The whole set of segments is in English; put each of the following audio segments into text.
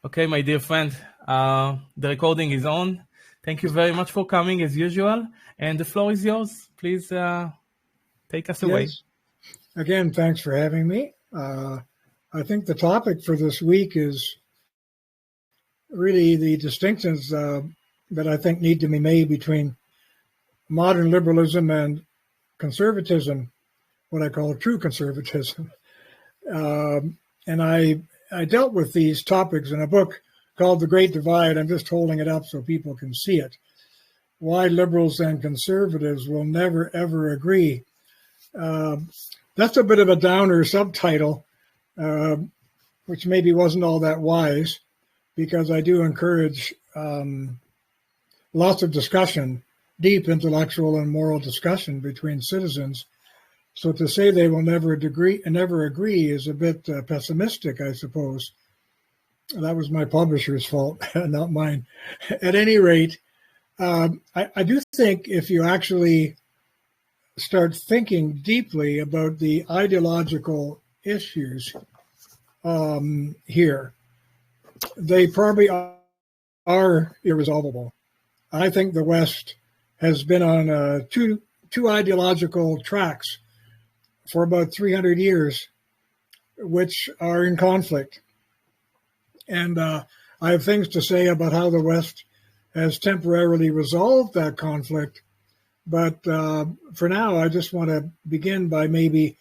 Okay, my dear friend, the recording is on. Thank you very much for coming as usual. And the floor is yours. Please take us away. Yes. Again, thanks for having me. I think the topic for this week is really the distinctions that I think need to be made between modern liberalism and conservatism, what I call true conservatism. And I dealt with these topics in a book called The Great Divide. I'm just holding it up so people can see it. Why liberals and conservatives will never, ever agree. That's a bit of a downer subtitle, which maybe wasn't all that wise, because I do encourage lots of discussion, deep intellectual and moral discussion between citizens. So to say they will never agree is a bit pessimistic, I suppose. That was my publisher's fault, not mine. At any rate, I do think if you actually start thinking deeply about the ideological issues here, they probably are irresolvable. I think the West has been on two ideological tracks for about 300 years, which are in conflict. And I have things to say about how the West has temporarily resolved that conflict. But for now, I just want to begin by maybe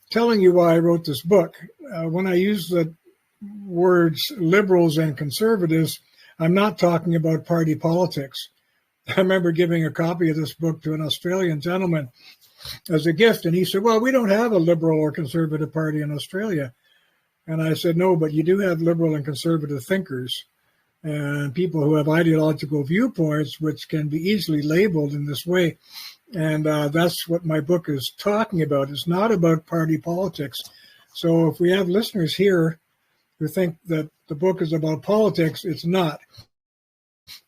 telling you why I wrote this book. When I use the words liberals and conservatives, I'm not talking about party politics. I remember giving a copy of this book to an Australian gentleman as a gift, and he said, well, we don't have a liberal or conservative party in Australia. And I said, no, but you do have liberal and conservative thinkers and people who have ideological viewpoints which can be easily labeled in this way. And that's what my book is talking about. It's not about party politics. So if we have listeners here who think that the book is about politics, it's not.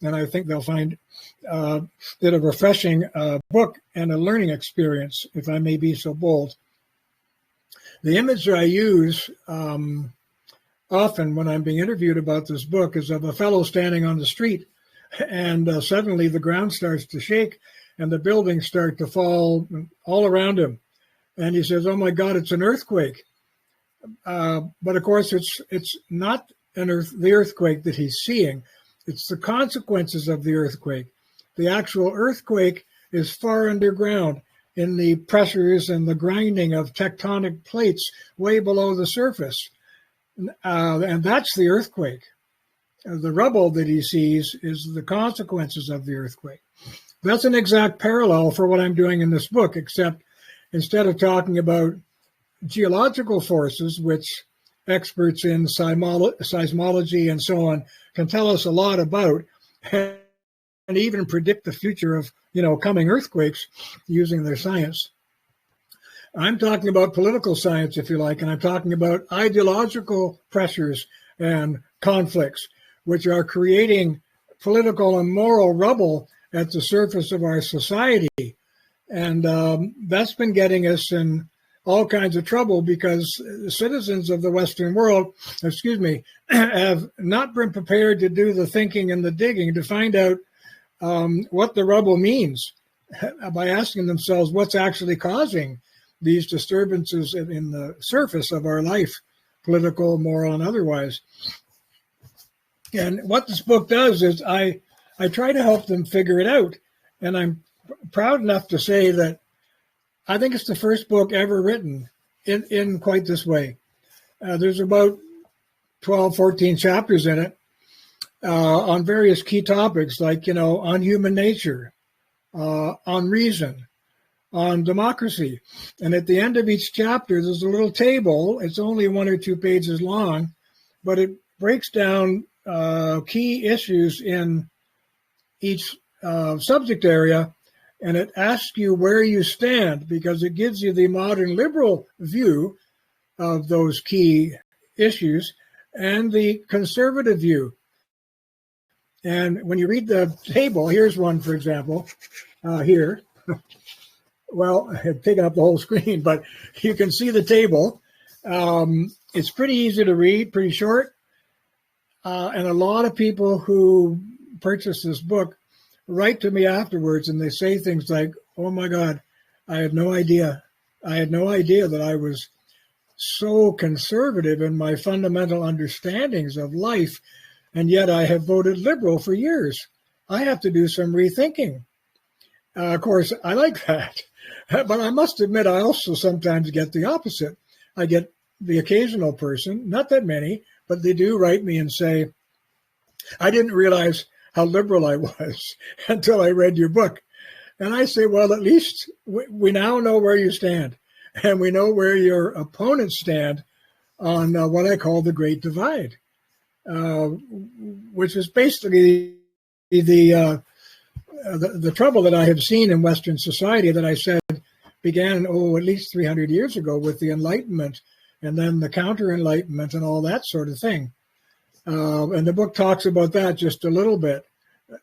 And I think they'll find it a refreshing book and a learning experience, if I may be so bold. The image I use often when I'm being interviewed about this book is of a fellow standing on the street, and suddenly the ground starts to shake and the buildings start to fall all around him. And he says, oh my God, it's an earthquake. But of course, it's not the earthquake that he's seeing. It's the consequences of the earthquake. The actual earthquake is far underground in the pressures and the grinding of tectonic plates way below the surface. And that's the earthquake. The rubble that he sees is the consequences of the earthquake. That's an exact parallel for what I'm doing in this book, except instead of talking about geological forces, which experts in seismology and so on can tell us a lot about, and even predict the future of, coming earthquakes using their science. I'm talking about political science, if you like, and I'm talking about ideological pressures and conflicts, which are creating political and moral rubble at the surface of our society. And that's been getting us in all kinds of trouble because citizens of the Western world, have not been prepared to do the thinking and the digging to find out what the rubble means by asking themselves what's actually causing these disturbances in the surface of our life, political, moral, and otherwise. And what this book does is I try to help them figure it out. And I'm proud enough to say that I think it's the first book ever written in quite this way. There's about 12, 14 chapters in it on various key topics like, on human nature, on reason, on democracy. And at the end of each chapter, there's a little table. It's only 1 or 2 pages long, but it breaks down key issues in each subject area. And it asks you where you stand because it gives you the modern liberal view of those key issues and the conservative view. And when you read the table, here's one, for example, here. Well, I've taken up the whole screen, but you can see the table. It's pretty easy to read, pretty short. And a lot of people who purchase this book write to me afterwards, and they say things like, "Oh my God, I had no idea. I had no idea that I was so conservative in my fundamental understandings of life, and yet I have voted liberal for years. I have to do some rethinking." Of course, I like that. But I must admit, I also sometimes get the opposite. I get the occasional person, not that many, but they do write me and say, "I didn't realize how liberal I was until I read your book." And I say, well, at least we now know where you stand. And we know where your opponents stand on what I call the Great Divide, which is basically the trouble that I have seen in Western society that I said began, at least 300 years ago with the Enlightenment and then the Counter-Enlightenment and all that sort of thing. And the book talks about that just a little bit,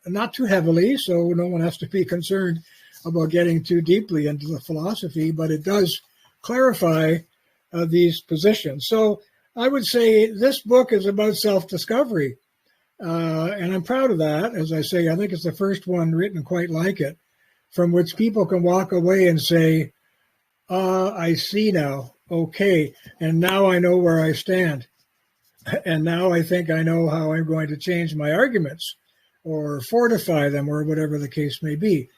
not too heavily, so no one has to be concerned about getting too deeply into the philosophy, but it does clarify these positions. So I would say this book is about self-discovery. And I'm proud of that. As I say, I think it's the first one written quite like it, from which people can walk away and say, I see now. Okay. And now I know where I stand. And now I think I know how I'm going to change my arguments or fortify them or whatever the case may be.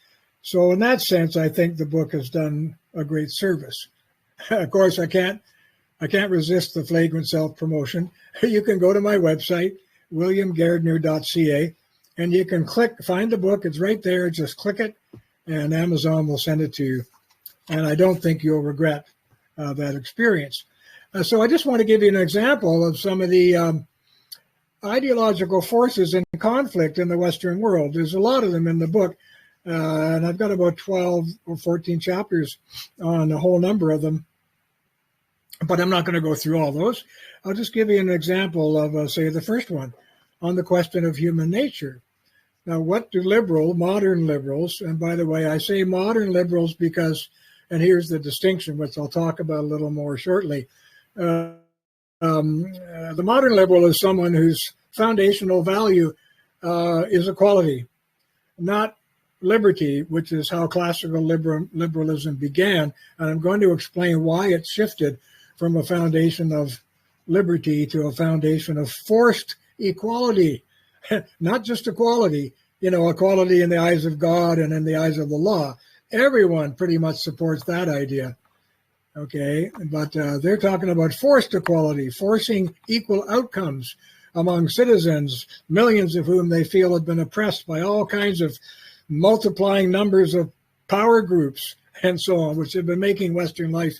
So in that sense, I think the book has done a great service. Of course, I can't resist the flagrant self-promotion. You can go to my website, williamgairdner.ca, and you can find the book. It's right there. Just click it, and Amazon will send it to you. And I don't think you'll regret that experience. So I just want to give you an example of some of the ideological forces in conflict in the Western world. There's a lot of them in the book, and I've got about 12 or 14 chapters on a whole number of them. But I'm not going to go through all those. I'll just give you an example of, say, the first one on the question of human nature. Now, what do modern liberals, and by the way, I say modern liberals because, and here's the distinction, which I'll talk about a little more shortly. The modern liberal is someone whose foundational value is equality, not liberty, which is how classical liberalism began. And I'm going to explain why it shifted from a foundation of liberty to a foundation of forced equality, not just equality, equality in the eyes of God and in the eyes of the law. Everyone pretty much supports that idea. Okay, but they're talking about forced equality, forcing equal outcomes among citizens, millions of whom they feel have been oppressed by all kinds of multiplying numbers of power groups and so on, which have been making Western life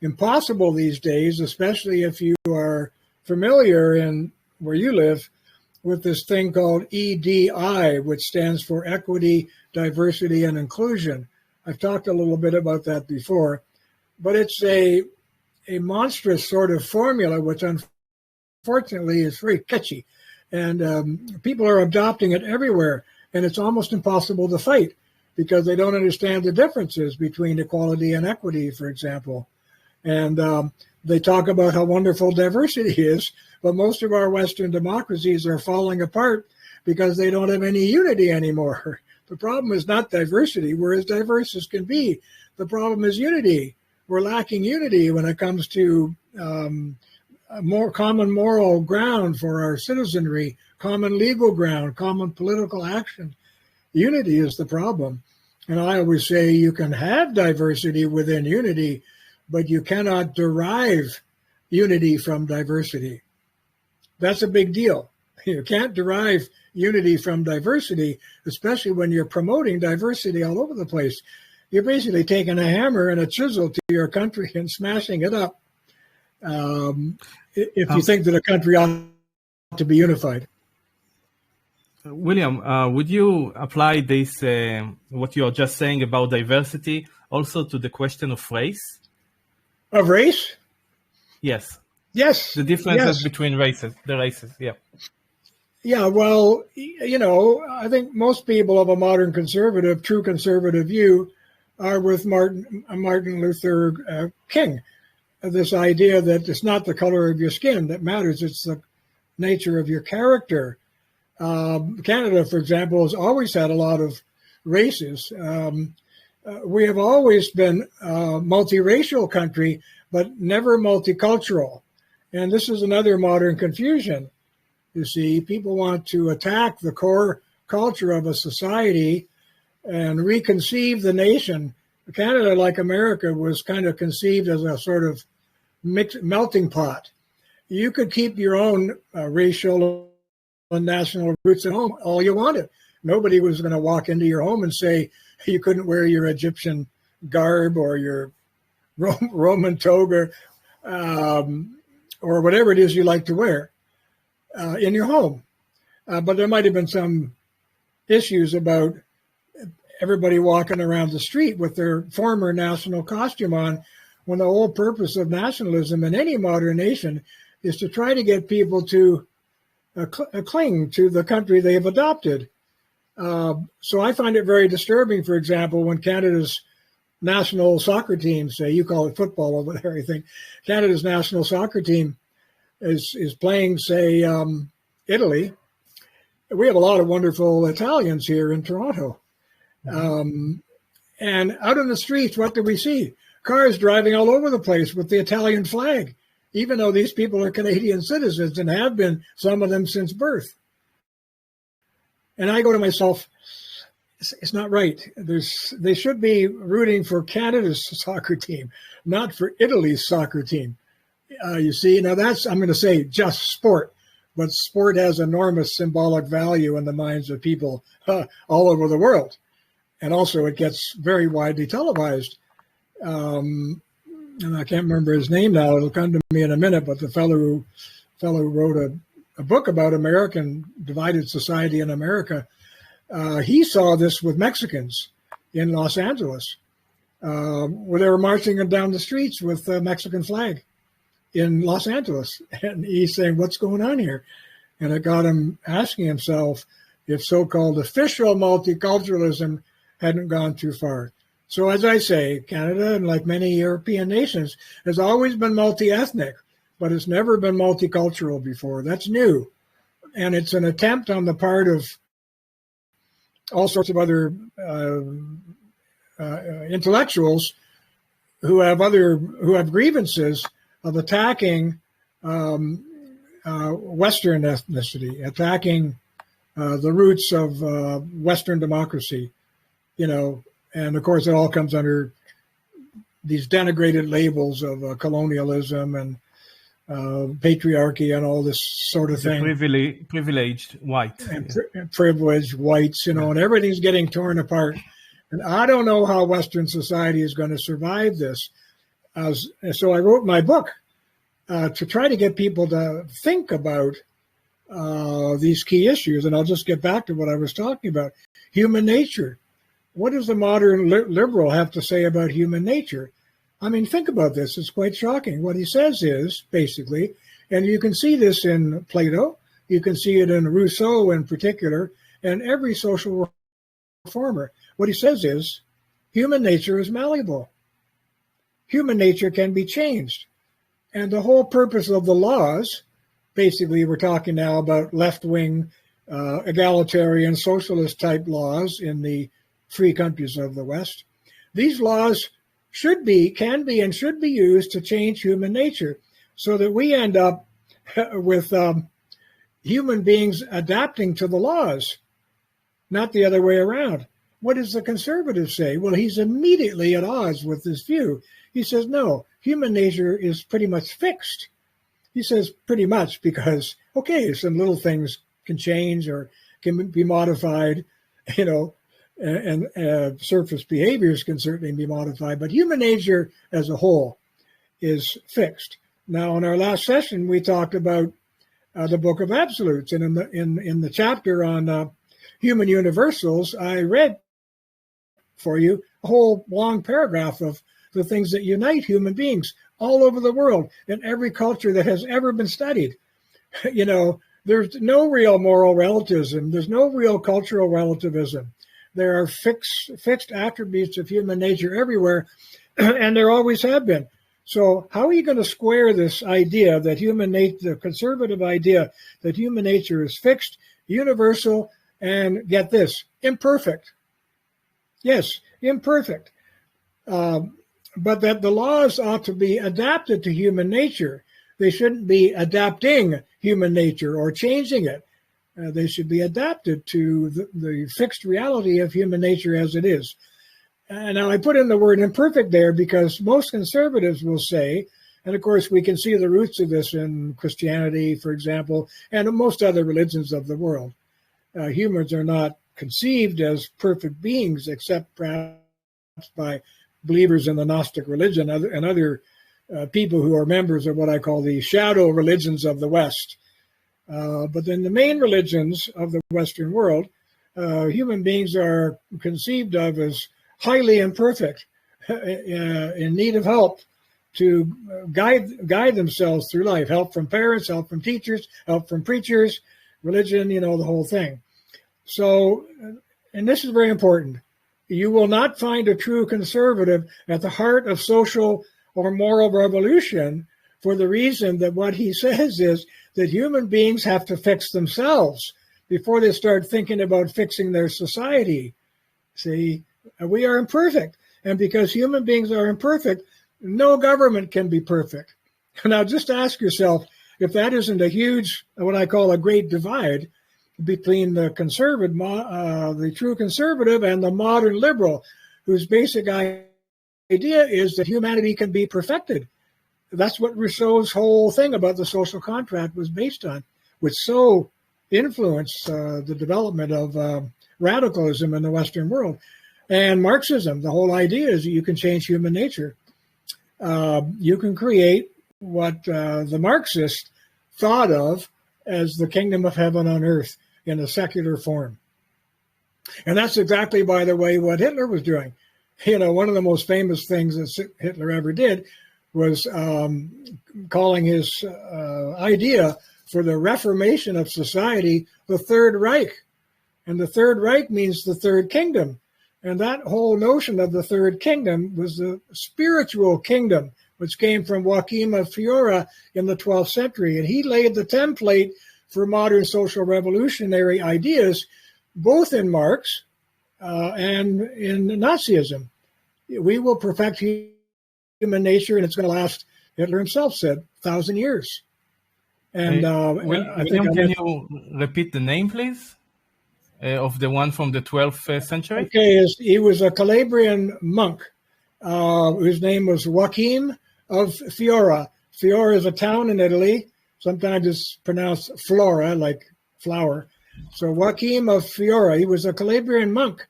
impossible these days, especially if you are familiar in where you live with this thing called EDI, which stands for Equity, Diversity, and Inclusion. I've talked a little bit about that before, but it's a monstrous sort of formula, which unfortunately is very catchy. And people are adopting it everywhere, and it's almost impossible to fight because they don't understand the differences between equality and equity, for example. And they talk about how wonderful diversity is, but most of our Western democracies are falling apart because they don't have any unity anymore. The problem is not diversity. We're as diverse as can be. The problem is unity. We're lacking unity when it comes to more common moral ground for our citizenry, common legal ground, common political action. Unity is the problem. And I always say you can have diversity within unity, but you cannot derive unity from diversity. That's a big deal. You can't derive unity from diversity, especially when you're promoting diversity all over the place. You're basically taking a hammer and a chisel to your country and smashing it up if you think that a country ought to be unified. William, would you apply this, what you're just saying about diversity, also to the question of race? Of race? Yes. Yes. The differences between the races, yeah. Yeah, well, I think most people of a modern true conservative view are with Martin Luther King. This idea that it's not the color of your skin that matters, it's nature of your character. Canada, for example, has always had a lot of races. We have always been a multiracial country, but never multicultural. And this is another modern confusion. You see, people want to attack the core culture of a society and reconceive the nation. Canada, like America, was kind of conceived as a sort of melting pot. You could keep your own racial and national roots at home all you wanted. Nobody was going to walk into your home and say you couldn't wear your Egyptian garb or your Roman toga or whatever it is you like to wear in your home. But there might have been some issues about everybody walking around the street with their former national costume on, when the whole purpose of nationalism in any modern nation is to try to get people to cling to the country they've adopted. So I find it very disturbing, for example, when Canada's national soccer team, say, you call it football over there, I think, Canada's national soccer team is playing, say, Italy. We have a lot of wonderful Italians here in Toronto. And out in the streets, what do we see? Cars driving all over the place with the Italian flag, even though these people are Canadian citizens and have been, some of them, since birth. And I go to myself, it's not right. They should be rooting for Canada's soccer team, not for Italy's soccer team. You see, now that's, I'm going to say, just sport. But sport has enormous symbolic value in the minds of people all over the world. And also it gets very widely televised. And I can't remember his name now. It'll come to me in a minute. But the fellow who wrote a book about American divided society in America, he saw this with Mexicans in Los Angeles, where they were marching down the streets with the Mexican flag in Los Angeles. And he's saying, what's going on here? And it got him asking himself if so-called official multiculturalism hadn't gone too far. So as I say, Canada, and like many European nations, has always been multi-ethnic, but it's never been multicultural before. That's new. And it's an attempt on the part of all sorts of other intellectuals who have grievances of attacking Western ethnicity, attacking the roots of Western democracy, and of course it all comes under these denigrated labels of colonialism and patriarchy and all this sort of thing. Privileged white. And privileged whites, and everything's getting torn apart. And I don't know how Western society is going to survive this. So I wrote my book to try to get people to think about these key issues. And I'll just get back to what I was talking about. Human nature. What does the modern liberal have to say about human nature? I mean, think about this. It's quite shocking. What he says is, basically, and you can see this in Plato, you can see it in Rousseau in particular, and every social reformer. What he says is, human nature is malleable. Human nature can be changed. And the whole purpose of the laws, basically we're talking now about left-wing, egalitarian, socialist-type laws in the free countries of the West. These laws can be and should be used to change human nature so that we end up with human beings adapting to the laws, not the other way around. What does the conservative say? Well, he's immediately at odds with this view. He says, no, human nature is pretty much fixed. He says pretty much because, okay, some little things can change or can be modified, and surface behaviors can certainly be modified, but human nature as a whole is fixed. Now, in our last session, we talked about the Book of Absolutes, and in the chapter on human universals, I read for you a whole long paragraph of the things that unite human beings all over the world in every culture that has ever been studied. There's no real moral relativism. There's no real cultural relativism. There are fixed attributes of human nature everywhere, and there always have been. So how are you going to square this idea that the conservative idea that human nature is fixed, universal, and get this, imperfect? Yes, imperfect. But that the laws ought to be adapted to human nature. They shouldn't be adapting human nature or changing it. They should be adapted to the fixed reality of human nature as it is. Now, I put in the word imperfect there because most conservatives will say, and of course we can see the roots of this in Christianity, for example, and in most other religions of the world. Humans are not conceived as perfect beings, except perhaps by believers in the Gnostic religion and other people who are members of what I call the shadow religions of the West. But in the main religions of the Western world, human beings are conceived of as highly imperfect, in need of help to guide themselves through life. Help from parents, help from teachers, help from preachers, religion, the whole thing. So, and this is very important, you will not find a true conservative at the heart of social or moral revolution for the reason that what he says is that human beings have to fix themselves before they start thinking about fixing their society. See, we are imperfect. And because human beings are imperfect, no government can be perfect. Now, just ask yourself if that isn't a huge, what I call a great divide between the conservative, the true conservative and the modern liberal, whose basic idea is that humanity can be perfected. That's what Rousseau's whole thing about the social contract was based on, which so influenced the development of radicalism in the Western world. And Marxism, the whole idea is that you can change human nature. You can create what the Marxists thought of as the kingdom of heaven on earth in a secular form. And that's exactly, by the way, what Hitler was doing. One of the most famous things that Hitler ever did was calling his idea for the reformation of society the Third Reich. And the Third Reich means the third kingdom. And that whole notion of the third kingdom was the spiritual kingdom, which came from Joachim of Fiora in the 12th century. And he laid the template for modern social revolutionary ideas, both in Marx and in Nazism. We will perfect human nature, and it's going to last, Hitler himself said, 1,000 years. And William, can you repeat the name, please? Of the one from the 12th century? Okay, he was a Calabrian monk whose name was Joachim of Fiora. Fiora is a town in Italy. Sometimes it's pronounced Flora, like flower. So Joachim of Fiora, he was a Calabrian monk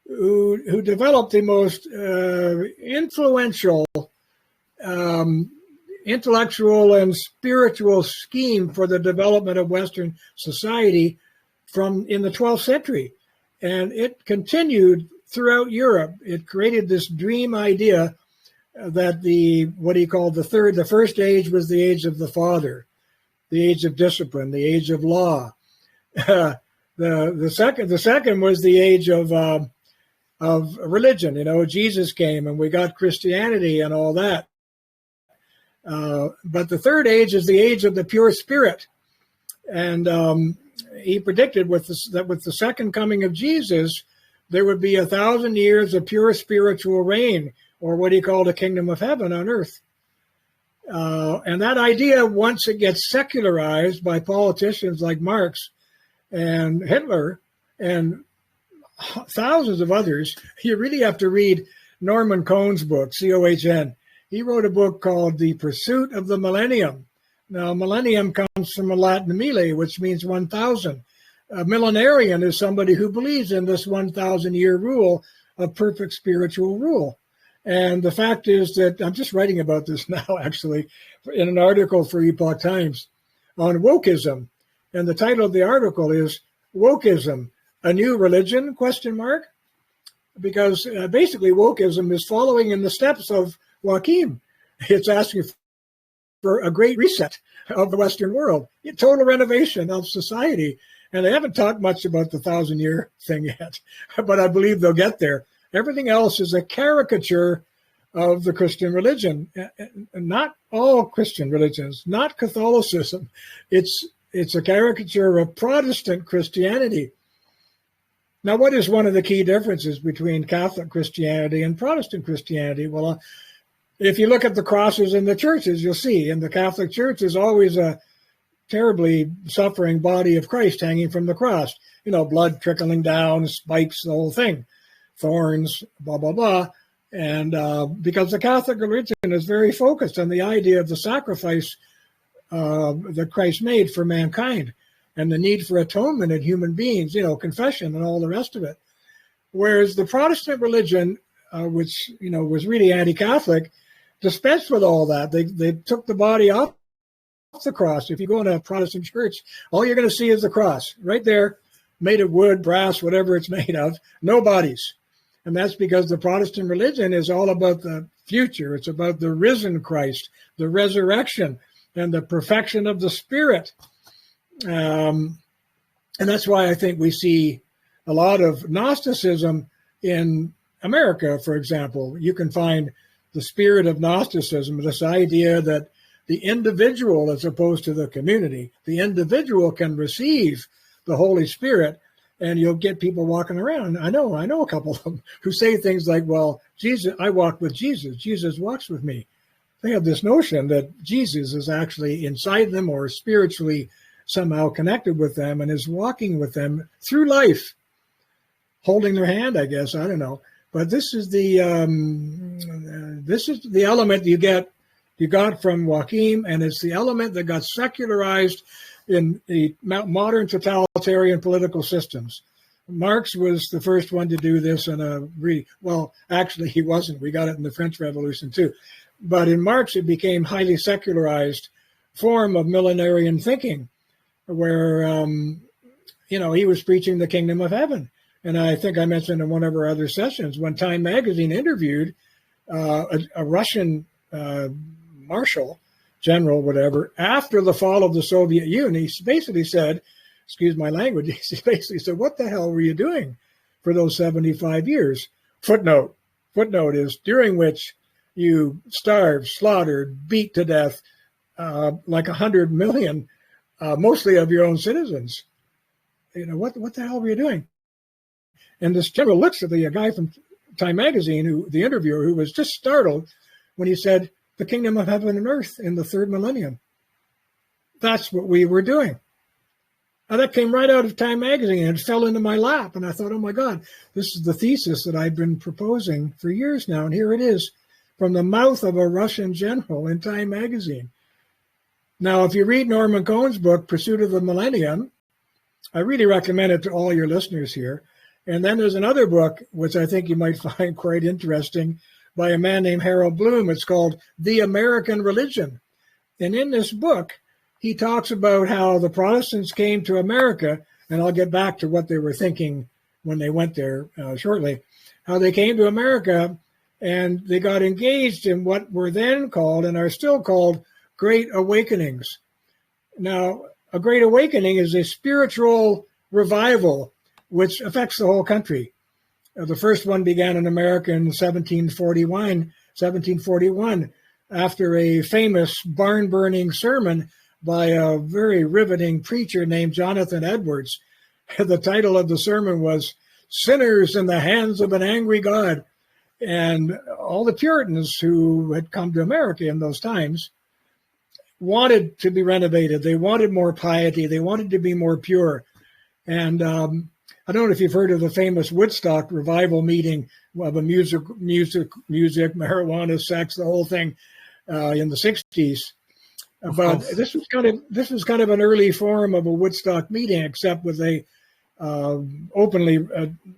who developed the most influential intellectual and spiritual scheme for the development of Western society in the 12th century. And it continued throughout Europe. It created this dream idea that what he called the first age was the age of the father, the age of discipline, the age of law. The second was the age of religion. Jesus came and we got Christianity and all that. But the third age is the age of the pure spirit. And he predicted that with the second coming of Jesus, there would be 1,000 years of pure spiritual reign, or what he called a kingdom of heaven on earth. And that idea, once it gets secularized by politicians like Marx and Hitler and thousands of others, you really have to read Norman Cohn's book, C-O-H-N. He wrote a book called The Pursuit of the Millennium. Now, millennium comes from the Latin mille, which means 1,000. A millenarian is somebody who believes in this 1,000-year rule of perfect spiritual rule. And the fact is that I'm just writing about this now, actually, in an article for Epoch Times on wokeism. And the title of the article is Wokeism, a New Religion, ? Because basically wokeism is following in the steps of Joachim. It's asking for a great reset of the Western world, a total renovation of society. And they haven't talked much about the 1,000-year thing yet, but I believe they'll get there. Everything else is a caricature of the Christian religion. Not all Christian religions, not Catholicism. It's a caricature of Protestant Christianity. Now, what is one of the key differences between Catholic Christianity and Protestant Christianity? Well, if you look at the crosses in the churches, you'll see in the Catholic Church is always a terribly suffering body of Christ hanging from the cross. You know, blood trickling down, spikes, the whole thing, thorns, blah, blah, blah. And because the Catholic religion is very focused on the idea of the sacrifice that Christ made for mankind and the need for atonement in human beings, you know, confession and all the rest of it. Whereas the Protestant religion, which, you know, was really anti-Catholic, dispensed with all that. They took the body off the cross. If you go in a Protestant church, all you're going to see is the cross right there, made of wood, brass, whatever it's made of, no bodies. And that's because the Protestant religion is all about the future. It's about the risen Christ, the resurrection, and the perfection of the Spirit. And that's why I think we see a lot of Gnosticism in America, for example. You can find the spirit of Gnosticism, this idea that the individual, as opposed to the community, the individual can receive the Holy Spirit, and you'll get people walking around. I know a couple of them who say things like, well, Jesus, I walk with Jesus. Jesus walks with me. They have this notion that Jesus is actually inside them or spiritually somehow connected with them and is walking with them through life, holding their hand, I guess. I don't know. But this is the element you got from Joachim, and it's the element that got secularized in the modern totalitarian political systems. Marx was the first one to do this actually he wasn't. We got it in the French Revolution too. But in Marx, it became highly secularized form of millenarian thinking, where, he was preaching the kingdom of heaven. And I think I mentioned in one of our other sessions, when Time magazine interviewed a Russian marshal, general, whatever, after the fall of the Soviet Union, he basically said, excuse my language, he basically said, what the hell were you doing for those 75 years? Footnote is, during which you starved, slaughtered, beat to death like 100 million, mostly of your own citizens. You know, what the hell were you doing? And this general looks at the guy from Time magazine, the interviewer, who was just startled when he said, the kingdom of heaven and earth in the third millennium. That's what we were doing. Now, that came right out of Time magazine and fell into my lap. And I thought, oh my God, this is the thesis that I've been proposing for years now. And here it is from the mouth of a Russian general in Time magazine. Now, if you read Norman Cohn's book, Pursuit of the Millennium, I really recommend it to all your listeners here. And then there's another book, which I think you might find quite interesting, by a man named Harold Bloom. It's called The American Religion. And in this book, he talks about how the Protestants came to America, and I'll get back to what they were thinking when they went there shortly, how they came to America and they got engaged in what were then called and are still called Great Awakenings. Now, a Great Awakening is a spiritual revival which affects the whole country. The first one began in America in 1741, after a famous barn-burning sermon by a very riveting preacher named Jonathan Edwards. The title of the sermon was Sinners in the Hands of an Angry God. And all the Puritans who had come to America in those times wanted to be renovated. They wanted more piety. They wanted to be more pure. And I don't know if you've heard of the famous Woodstock revival meeting of a music, marijuana, sex, the whole thing in the 60s. But this was kind of an early form of a Woodstock meeting, except with a openly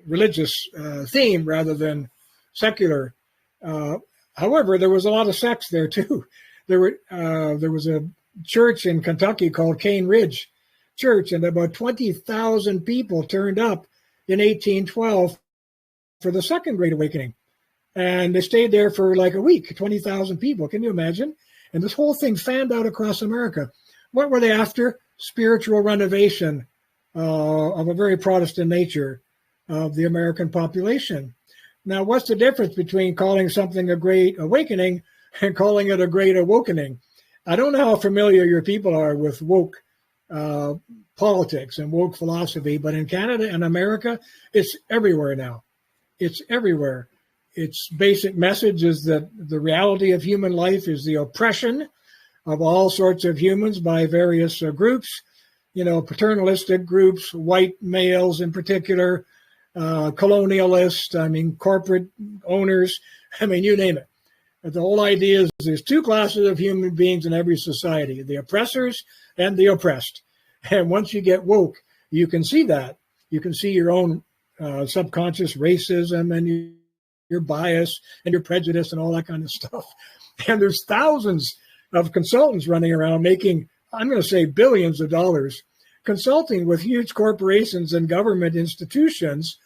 religious theme rather than secular. However, there was a lot of sex there too. There was a church in Kentucky called Cane Ridge Church, and about 20,000 people turned up in 1812 for the Second Great Awakening. And they stayed there for like a week, 20,000 people. Can you imagine? And this whole thing fanned out across America. What were they after? Spiritual renovation of a very Protestant nature of the American population. Now, what's the difference between calling something a great awakening and calling it a great awokening? I don't know how familiar your people are with woke politics and woke philosophy, but in Canada and America, it's everywhere now. It's everywhere. Its basic message is that the reality of human life is the oppression of all sorts of humans by various groups, paternalistic groups, white males in particular, colonialists, corporate owners, you name it. The whole idea is there's two classes of human beings in every society, the oppressors and the oppressed. And once you get woke, you can see that. You can see your own subconscious racism and your bias and your prejudice and all that kind of stuff. And there's thousands of consultants running around making, I'm going to say, billions of dollars consulting with huge corporations and government institutions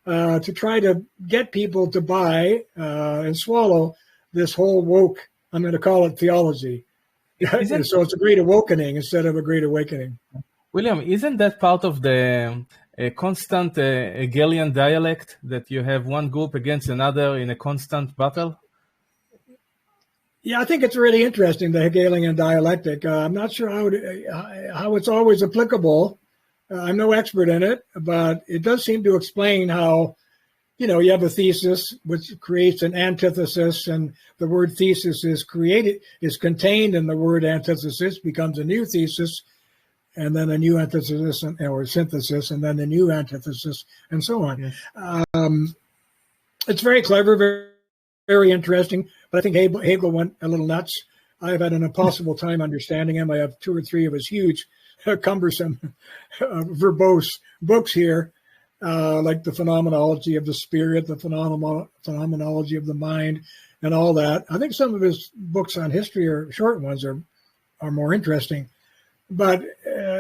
to try to get people to buy and swallow this whole woke, I'm going to call it theology. So it's a great awakening instead of a great awakening. William, isn't that part of the constant Hegelian dialect that you have one group against another in a constant battle? Yeah, I think it's really interesting, the Hegelian dialectic. I'm not sure how it's always applicable. I'm no expert in it, but it does seem to explain how, you have a thesis which creates an antithesis, and the word thesis is contained in the word antithesis, becomes a new thesis, and then a new antithesis or synthesis, and then a new antithesis, and so on. Yes. It's very clever, very, very interesting, but I think Hegel went a little nuts. I've had an impossible time understanding him. I have 2 or 3 of his huge, cumbersome, verbose books here, like the phenomenology of the spirit, the phenomenology of the mind, and all that. I think some of his books on history are short ones, are more interesting. But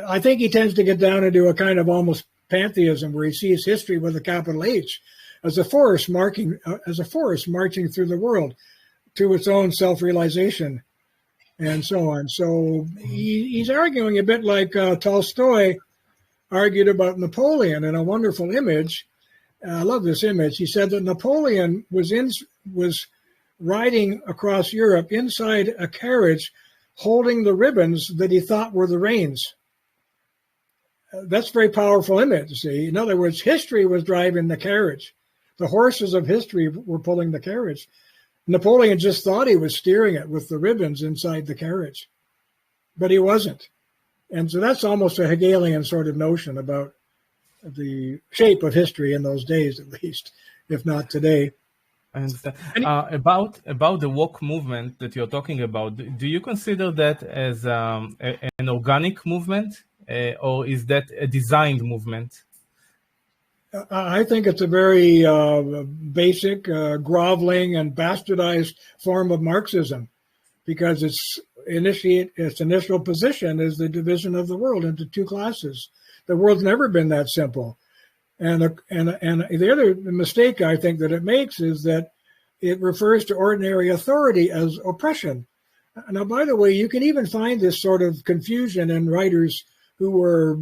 I think he tends to get down into a kind of almost pantheism where he sees history with a capital H as a force marching through the world to its own self-realization and so on. So he's arguing a bit like Tolstoy argued about Napoleon in a wonderful image. I love this image. He said that Napoleon was riding across Europe inside a carriage holding the ribbons that he thought were the reins. That's a very powerful image, see. In other words, history was driving the carriage. The horses of history were pulling the carriage. Napoleon just thought he was steering it with the ribbons inside the carriage, but he wasn't. And so that's almost a Hegelian sort of notion about the shape of history in those days, at least, if not today. I understand. About the woke movement that you're talking about, do you consider that as an organic movement, or is that a designed movement? I think it's a very basic, groveling, and bastardized form of Marxism, because its initial position is the division of the world into 2 classes. The world's never been that simple. And the other mistake I think that it makes is that it refers to ordinary authority as oppression. Now, by the way, you can even find this sort of confusion in writers who were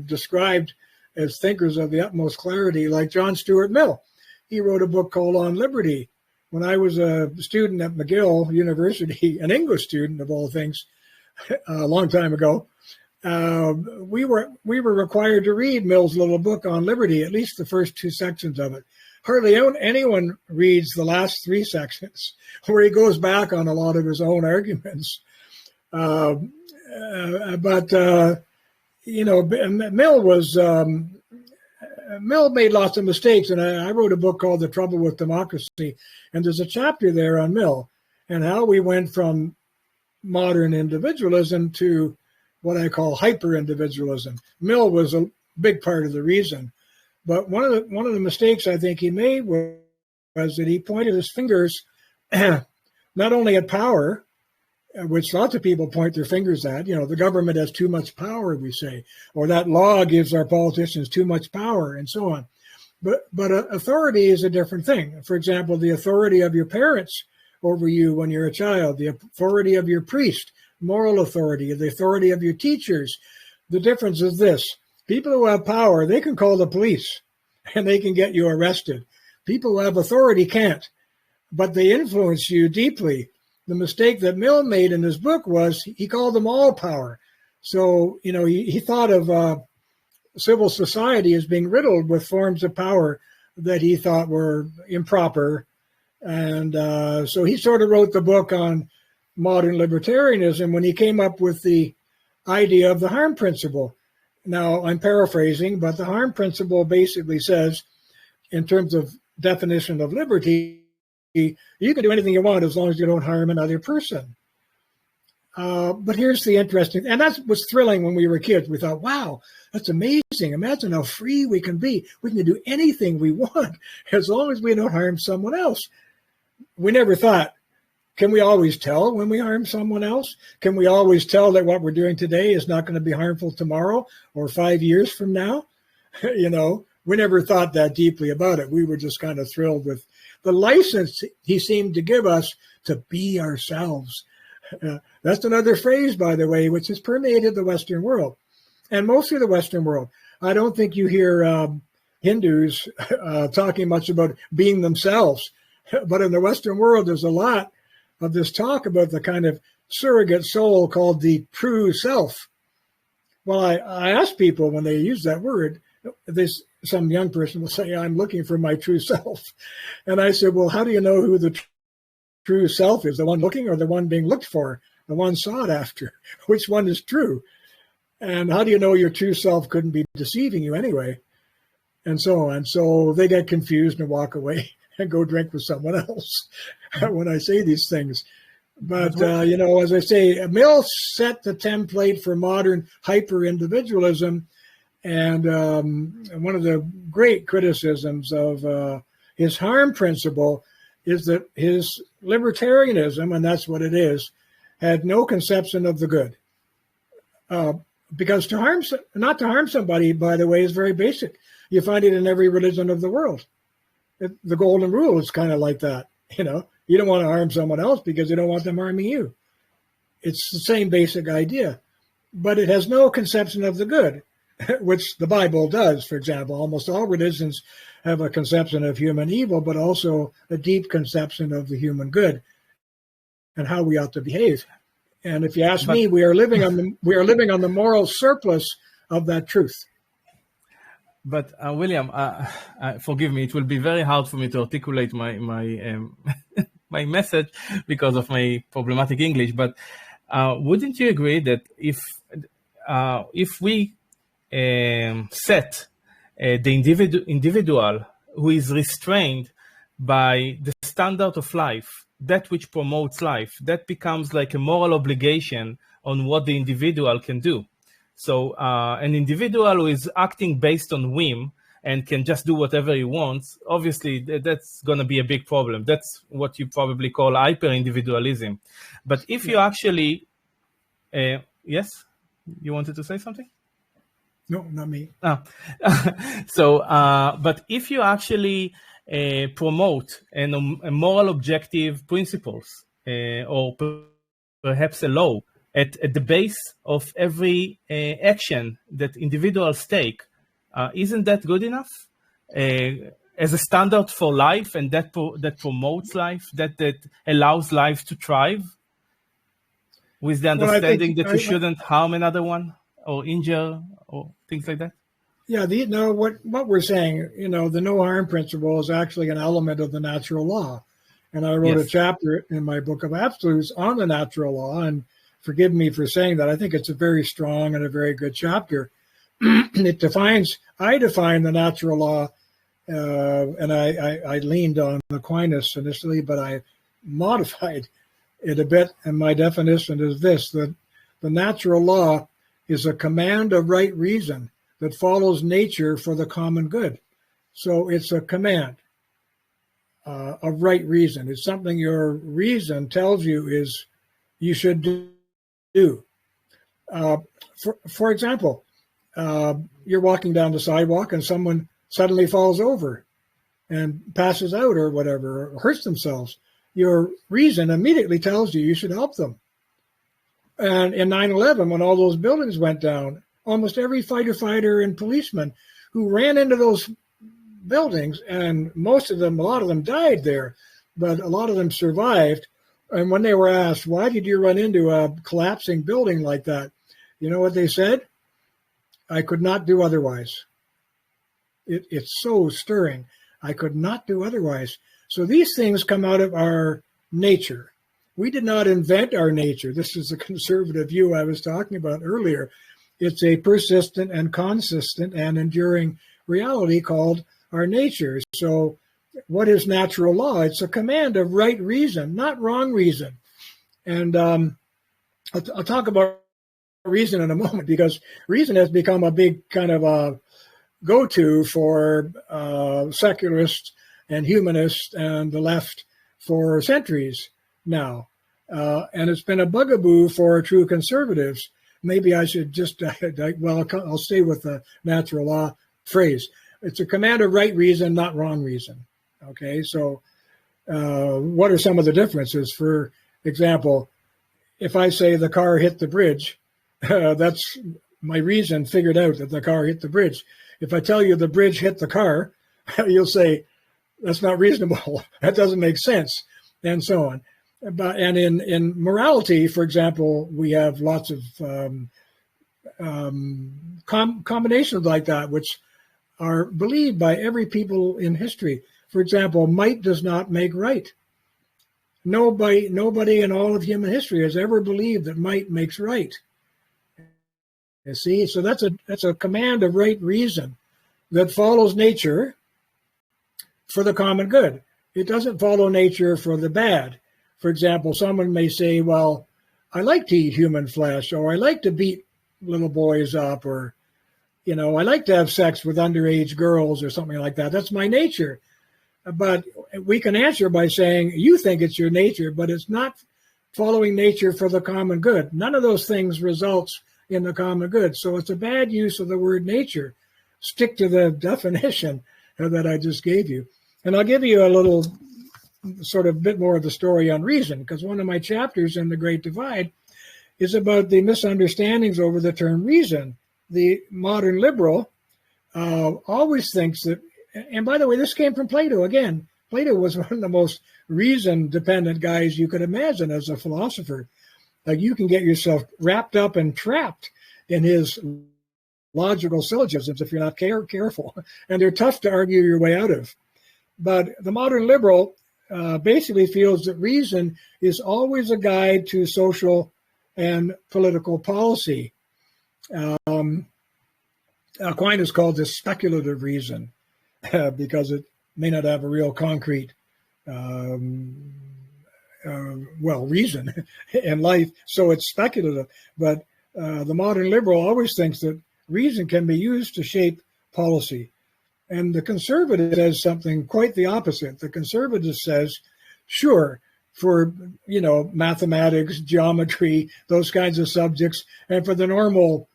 described as thinkers of the utmost clarity, like John Stuart Mill. He wrote a book called On Liberty. When I was a student at McGill University, an English student of all things, a long time ago, we were required to read Mill's little book on liberty, at least the first 2 sections of it. Hardly anyone reads the last 3 sections, where he goes back on a lot of his own arguments. Mill made lots of mistakes, and I wrote a book called The Trouble with Democracy, and there's a chapter there on Mill and how we went from modern individualism to what I call hyper-individualism. Mill was a big part of the reason, but one of the mistakes I think he made was that he pointed his fingers not only at power, which lots of people point their fingers at. The government has too much power, we say, or that law gives our politicians too much power, and so on. But authority is a different thing. For example, the authority of your parents over you when you're a child, the authority of your priest, moral authority, the authority of your teachers. The difference is this: people who have power, they can call the police and they can get you arrested. People who have authority can't, but they influence you deeply. The mistake that Mill made in his book was he called them all power. So, he thought of civil society as being riddled with forms of power that he thought were improper. And so he sort of wrote the book on modern libertarianism when he came up with the idea of the harm principle. Now, I'm paraphrasing, but the harm principle basically says, in terms of definition of liberty, you can do anything you want as long as you don't harm another person. But here's the interesting, and that was thrilling when we were kids. We thought, wow, that's amazing. Imagine how free we can be. We can do anything we want as long as we don't harm someone else. We never thought, can we always tell when we harm someone else? Can we always tell that what we're doing today is not going to be harmful tomorrow or 5 years from now? We never thought that deeply about it. We were just kind of thrilled with the license he seemed to give us to be ourselves. That's another phrase, by the way, which has permeated the Western world, and mostly the Western world. I don't think you hear Hindus talking much about being themselves, but in the Western world, there's a lot of this talk about the kind of surrogate soul called the true self. Well, I ask people when they use that word, some young person will say, I'm looking for my true self. And I said, well, how do you know who the true self is, the one looking or the one being looked for, the one sought after? Which one is true? And how do you know your true self couldn't be deceiving you anyway? And so on. So they get confused and walk away and go drink with someone else when I say these things. But, as I say, Mill set the template for modern hyper-individualism. And one of the great criticisms of his harm principle is that his libertarianism, and that's what it is, had no conception of the good. Because not to harm somebody, by the way, is very basic. You find it in every religion of the world. The golden rule is kind of like that. You don't want to harm someone else because you don't want them harming you. It's the same basic idea, but it has no conception of the good, which the Bible does, for example. Almost all religions have a conception of human evil, but also a deep conception of the human good and how we ought to behave. And if you ask me, we are living on the moral surplus of that truth. But William, forgive me, it will be very hard for me to articulate my my message because of my problematic English. But wouldn't you agree that if we set the individual who is restrained by the standard of life, that which promotes life, that becomes like a moral obligation on what the individual can do. So an individual who is acting based on whim and can just do whatever he wants, obviously that's going to be a big problem. That's what you probably call hyper-individualism. But if you actually, yes, you wanted to say something? No, not me. So, but if you actually promote a moral objective principles or perhaps a law at the base of every action that individuals take, isn't that good enough as a standard for life, and that promotes life, that allows life to thrive, with the understanding that you shouldn't harm another one or injure or things like that? Yeah, what we're saying, the no harm principle is actually an element of the natural law. And I wrote a chapter in my book of absolutes on the natural law, and forgive me for saying that. I think it's a very strong and a very good chapter. I define the natural law, and I leaned on Aquinas initially, but I modified it a bit. And my definition is this: that the natural law is a command of right reason that follows nature for the common good. So it's a command of right reason. It's something your reason tells you is you should do. For example, you're walking down the sidewalk and someone suddenly falls over and passes out or whatever, or hurts themselves. Your reason immediately tells you should help them. And in 9/11, when all those buildings went down, almost every fighter and policeman who ran into those buildings, and a lot of them died there, but a lot of them survived. And when they were asked, why did you run into a collapsing building like that? You know what they said? I could not do otherwise. It's so stirring. I could not do otherwise. So these things come out of our nature. We did not invent our nature. This is the conservative view I was talking about earlier. It's a persistent and consistent and enduring reality called our nature. So what is natural law? It's a command of right reason, not wrong reason. And I'll talk about reason in a moment, because reason has become a big kind of a go-to for secularists and humanists and the left for centuries now. And it's been a bugaboo for true conservatives. Maybe I should just, I'll stay with the natural law phrase. It's a command of right reason, not wrong reason. Okay, so what are some of the differences? For example, if I say the car hit the bridge, that's my reason figured out that the car hit the bridge. If I tell you the bridge hit the car, you'll say, that's not reasonable. That doesn't make sense, and so on. And in morality, for example, we have lots of combinations like that, which are believed by every people in history. For example, might does not make right. Nobody in all of human history has ever believed that might makes right. You see, so that's a command of right reason that follows nature for the common good. It doesn't follow nature for the bad. For example, someone may say, well, I like to eat human flesh, or I like to beat little boys up, or, I like to have sex with underage girls or something like that. That's my nature. But we can answer by saying, you think it's your nature, but it's not following nature for the common good. None of those things results in the common good. So it's a bad use of the word nature. Stick to the definition that I just gave you. And I'll give you a little sort of bit more of the story on reason, because one of my chapters in The Great Divide is about the misunderstandings over the term reason. The modern liberal always thinks that, and by the way, this came from Plato again. Plato was one of the most reason-dependent guys you could imagine as a philosopher. Like, you can get yourself wrapped up and trapped in his logical syllogisms if you're not careful, and they're tough to argue your way out of. But the modern liberal basically feels that reason is always a guide to social and political policy. Aquinas called this speculative reason because it may not have a real concrete, reason in life, so it's speculative. But the modern liberal always thinks that reason can be used to shape policy. And the conservative says something quite the opposite. The conservative says, sure, for, mathematics, geometry, those kinds of subjects, and for the normal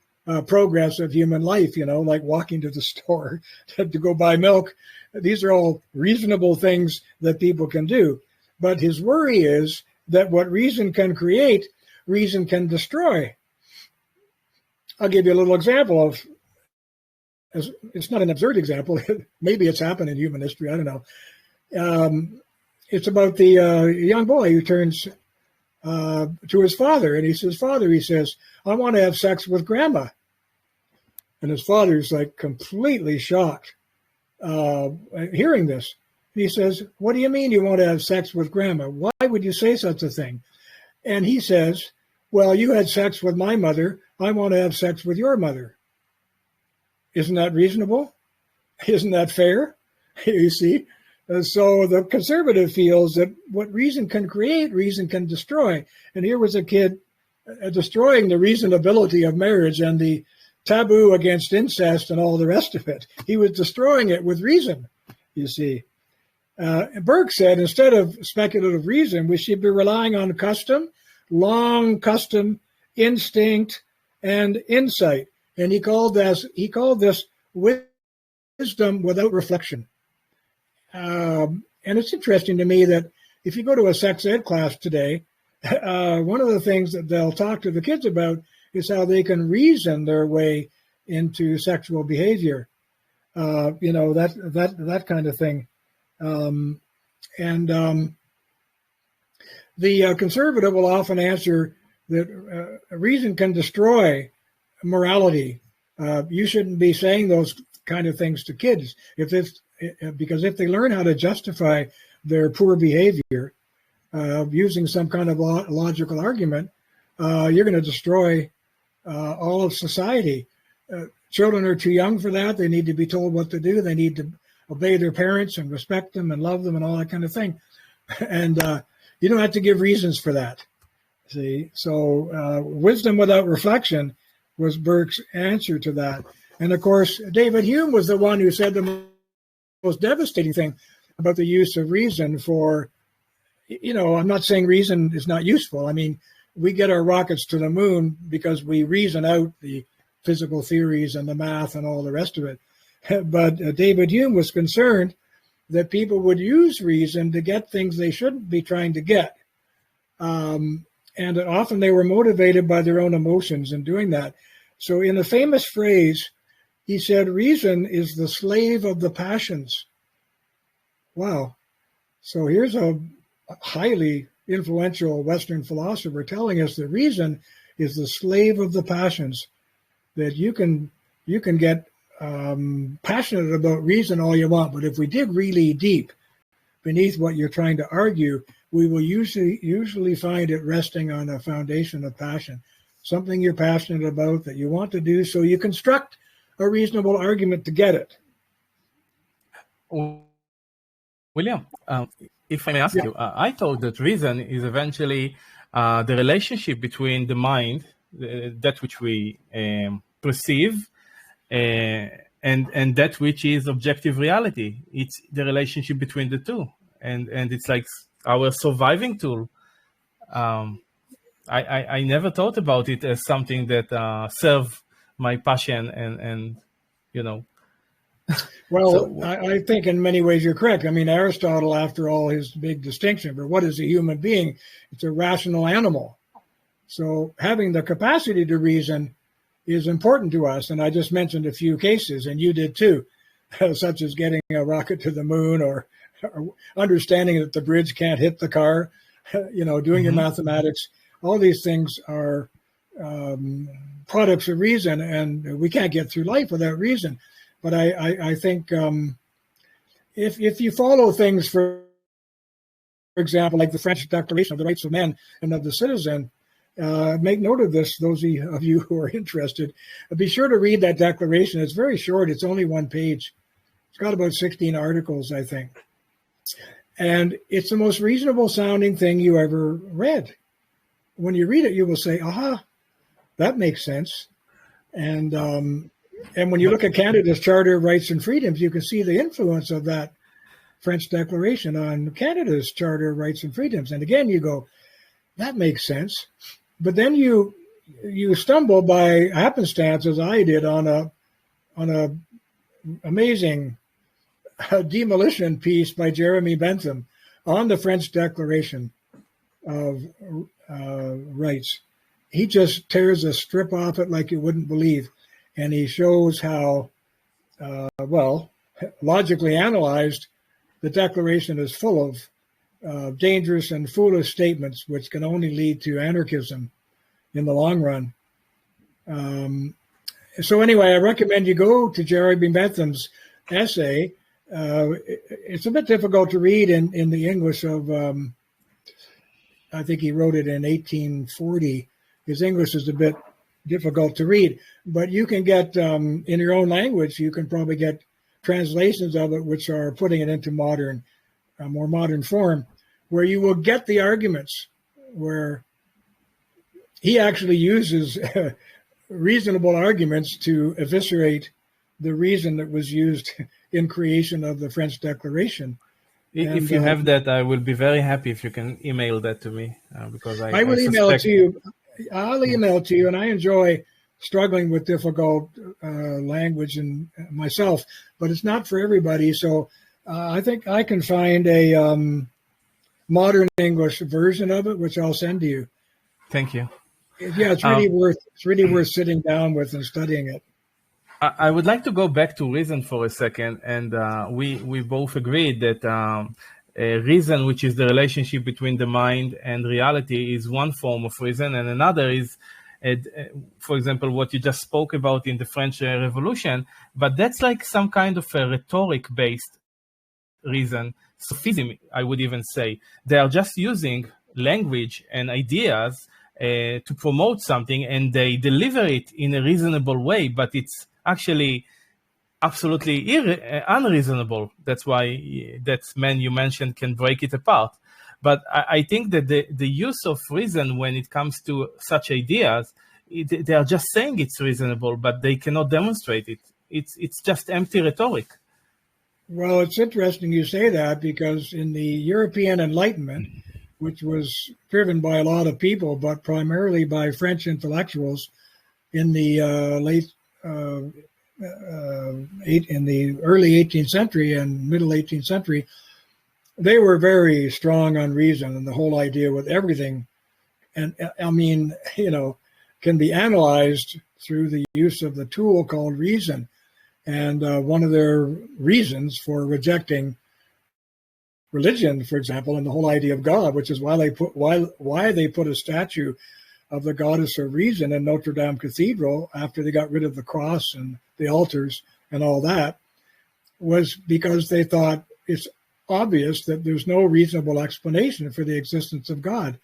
progress of human life, like walking to the store to go buy milk, these are all reasonable things that people can do. But his worry is that what reason can create, reason can destroy. I'll give you a little example of, it's not an absurd example. Maybe it's happened in human history. I don't know. It's about the young boy who turns to his father, and he says, "Father," he says, "I want to have sex with grandma." And his father's like completely shocked hearing this. He says, "What do you mean you want to have sex with grandma? Why would you say such a thing?" And he says, "Well, you had sex with my mother. I want to have sex with your mother." Isn't that reasonable? Isn't that fair? You see? So the conservative feels that what reason can create, reason can destroy. And here was a kid destroying the reasonability of marriage and the taboo against incest and all the rest of it. He was destroying it with reason, you see. Burke said, instead of speculative reason, we should be relying on custom, long custom, instinct, and insight. And he called this wisdom without reflection. And it's interesting to me that if you go to a sex ed class today, one of the things that they'll talk to the kids about is how they can reason their way into sexual behavior. that kind of thing. The conservative will often answer that reason can destroy morality. You shouldn't be saying those kind of things to kids because if they learn how to justify their poor behavior using some kind of logical argument, you're going to destroy all of society. Children are too young for that. They need to be told what to do. They need to obey their parents and respect them and love them and all that kind of thing. And you don't have to give reasons for that. See, so wisdom without reflection was Burke's answer to that. And of course, David Hume was the one who said the most devastating thing about the use of reason for, I'm not saying reason is not useful. I mean, we get our rockets to the moon because we reason out the physical theories and the math and all the rest of it. But David Hume was concerned that people would use reason to get things they shouldn't be trying to get. And often they were motivated by their own emotions in doing that. So in a famous phrase, he said, reason is the slave of the passions. Wow. So here's a highly influential Western philosopher telling us that reason is the slave of the passions, that you can get passionate about reason all you want, but if we dig really deep beneath what you're trying to argue, we will usually find it resting on a foundation of passion, something you're passionate about that you want to do, so you construct a reasonable argument to get it. William, if I may ask you, I thought that reason is eventually the relationship between the mind, that which we perceive, and that which is objective reality. It's the relationship between the two, and it's like our surviving tool. I never thought about it as something that serve my passion and Well, so, I think in many ways you're correct. I mean, Aristotle, after all, his big distinction for what is a human being, it's a rational animal. So having the capacity to reason is important to us. And I just mentioned a few cases, and you did too, such as getting a rocket to the moon or understanding that the bridge can't hit the car, doing your mathematics. All these things are products of reason, and we can't get through life without reason. But I think if you follow things, for example, like the French Declaration of the Rights of Man and of the Citizen, make note of this, those of you who are interested. Be sure to read that declaration. It's very short. It's only one page. It's got about 16 articles, I think. And it's the most reasonable sounding thing you ever read. When you read it, you will say, aha, that makes sense. And when you look at Canada's Charter of Rights and Freedoms, you can see the influence of that French Declaration on Canada's Charter of Rights and Freedoms. And again, you go, that makes sense. But then you stumble by happenstance, as I did, on a amazing demolition piece by Jeremy Bentham on the French Declaration of Rights. He just tears a strip off it like you wouldn't believe. And he shows how, logically analyzed, the Declaration is full of dangerous and foolish statements, which can only lead to anarchism in the long run. So anyway, I recommend you go to Jeremy Bentham's essay. It's a bit difficult to read in the English of, I think he wrote it in 1840. His English is a bit difficult to read, but you can get, in your own language, you can probably get translations of it, which are putting it into more modern form, where you will get the arguments, where he actually uses reasonable arguments to eviscerate the reason that was used in creation of the French Declaration. If you have that, I will be very happy if you can email that to me, because I will email it to you. I'll email it to you, and I enjoy struggling with difficult language and myself, but it's not for everybody. So I think I can find a modern English version of it, which I'll send to you. Thank you. Yeah, it's really worth sitting down with and studying it. I would like to go back to reason for a second, and we both agreed that reason, which is the relationship between the mind and reality, is one form of reason, and another is, for example, what you just spoke about in the French Revolution. But that's like some kind of a rhetoric-based reason, sophism, I would even say. They are just using language and ideas to promote something, and they deliver it in a reasonable way, but it's actually absolutely unreasonable. That's why that man you mentioned can break it apart. But I think that the use of reason when it comes to such ideas, they are just saying it's reasonable, but they cannot demonstrate it. It's just empty rhetoric. Well, it's interesting you say that, because in the European Enlightenment, which was driven by a lot of people, but primarily by French intellectuals in the in the early 18th century and middle 18th century, they were very strong on reason and the whole idea with everything. And I mean, can be analyzed through the use of the tool called reason. And one of their reasons for rejecting religion, for example, and the whole idea of God, which is why they put a statue of the goddess of reason in Notre Dame Cathedral after they got rid of the cross and the altars and all that, was because they thought it's obvious that there's no reasonable explanation for the existence of God.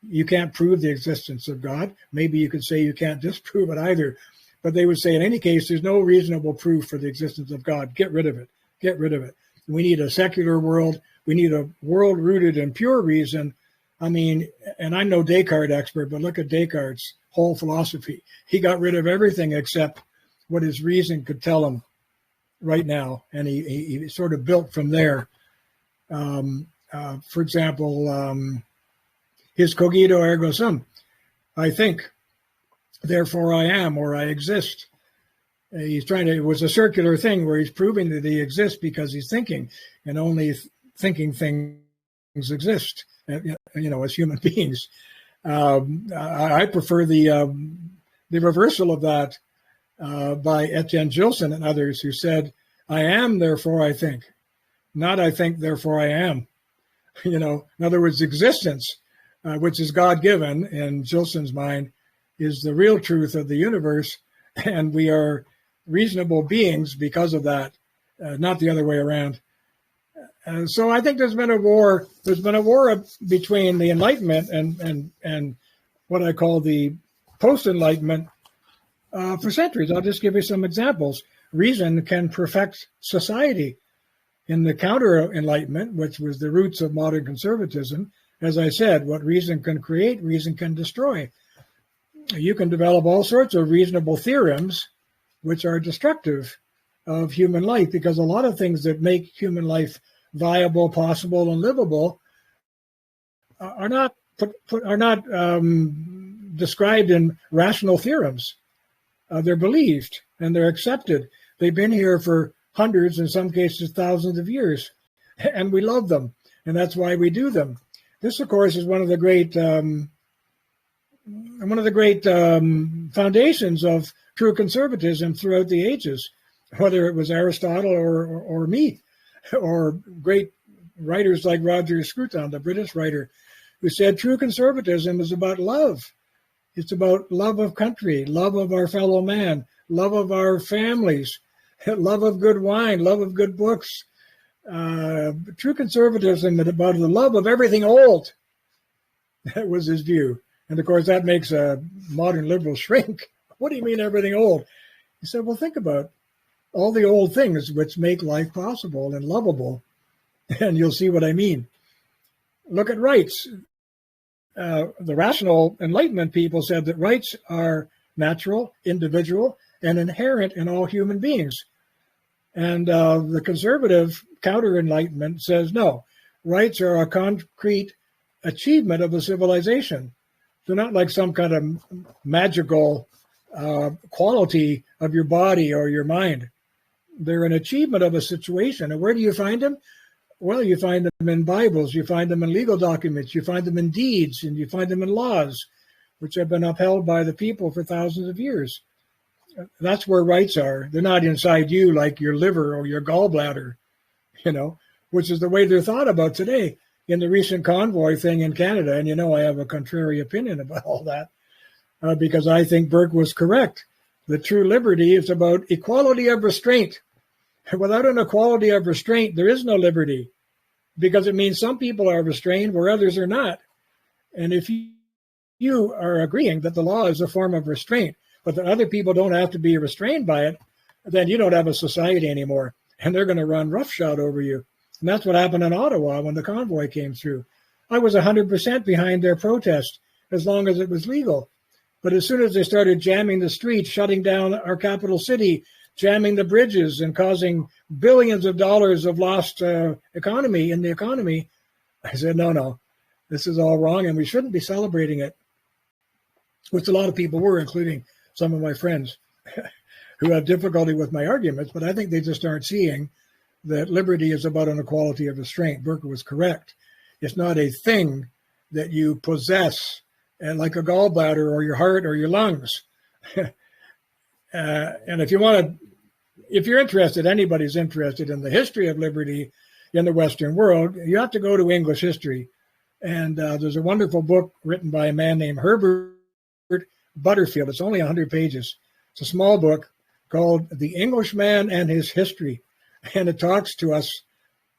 You can't prove the existence of God. Maybe you could say you can't disprove it either. But they would say, in any case, there's no reasonable proof for the existence of God. Get rid of it. Get rid of it. We need a secular world. We need a world rooted in pure reason. I mean, and I'm no Descartes expert, but look at Descartes' whole philosophy. He got rid of everything except what his reason could tell him right now. And he sort of built from there. For example, his cogito ergo sum, I think, therefore I am, or I exist. It was a circular thing where he's proving that he exists because he's thinking, and only thinking things exist, as human beings. I prefer the reversal of that by Etienne Gilson and others, who said, I am, therefore I think, not I think, therefore I am. In other words, existence, which is God-given in Gilson's mind, is the real truth of the universe, and we are reasonable beings because of that, not the other way around. So I think there's been a war. There's been a war between the Enlightenment and what I call the post-Enlightenment for centuries. I'll just give you some examples. Reason can perfect society. In the counter-Enlightenment, which was the roots of modern conservatism, as I said, what reason can create, reason can destroy. You can develop all sorts of reasonable theorems which are destructive of human life, because a lot of things that make human life viable, possible, and livable are not described in rational theorems. They're believed and they're accepted. They've been here for hundreds, in some cases thousands of years, and we love them, and that's why we do them. This, of course, is one of the great foundations of true conservatism throughout the ages, whether it was Aristotle or me, or great writers like Roger Scruton, the British writer, who said true conservatism is about love. It's about love of country, love of our fellow man, love of our families, love of good wine, love of good books. True conservatism is about the love of everything old. That was his view. And of course, that makes a modern liberal shrink. What do you mean everything old? He said, well, think about all the old things which make life possible and lovable, and you'll see what I mean. Look at rights. The rational Enlightenment people said that rights are natural, individual, and inherent in all human beings. And the conservative counter-Enlightenment says, no, rights are a concrete achievement of a civilization. They're not like some kind of magical quality of your body or your mind. They're an achievement of a situation. And where do you find them? Well, you find them in Bibles, you find them in legal documents, you find them in deeds, and you find them in laws, which have been upheld by the people for thousands of years. That's where rights are. They're not inside you like your liver or your gallbladder, which is the way they're thought about today. In the recent convoy thing in Canada, and I have a contrary opinion about all that, because I think Burke was correct. The true liberty is about equality of restraint. Without an equality of restraint, there is no liberty, because it means some people are restrained where others are not. And if you are agreeing that the law is a form of restraint, but that other people don't have to be restrained by it, then you don't have a society anymore, and they're going to run roughshod over you. And that's what happened in Ottawa when the convoy came through. I was 100% behind their protest as long as it was legal. But as soon as they started jamming the streets, shutting down our capital city, jamming the bridges and causing billions of dollars of lost economy in the economy, I said, no, this is all wrong and we shouldn't be celebrating it, which a lot of people were, including some of my friends who have difficulty with my arguments, but I think they just aren't seeing that liberty is about an equality of restraint. Burke was correct. It's not a thing that you possess, and like a gallbladder or your heart or your lungs. And if you're interested, anybody's interested in the history of liberty in the Western world, you have to go to English history. And there's a wonderful book written by a man named Herbert Butterfield. It's only 100 pages. It's a small book called The Englishman and His History. And it talks to us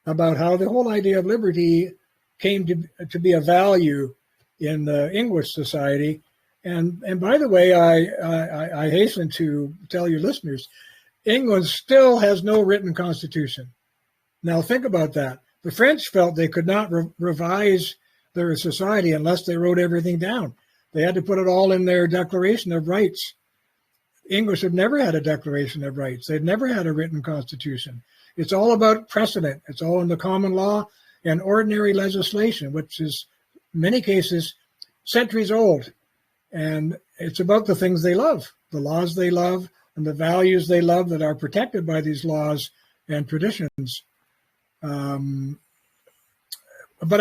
about how the whole idea of liberty came to be a value in the English society. And by the way, I hasten to tell your listeners, England still has no written constitution. Now think about that. The French felt they could not revise their society unless they wrote everything down. They had to put it all in their Declaration of Rights. English have never had a Declaration of Rights. They've never had a written constitution. It's all about precedent. It's all in the common law and ordinary legislation, which is in many cases centuries old. And it's about the things they love, the laws they love, and the values they love that are protected by these laws and traditions. But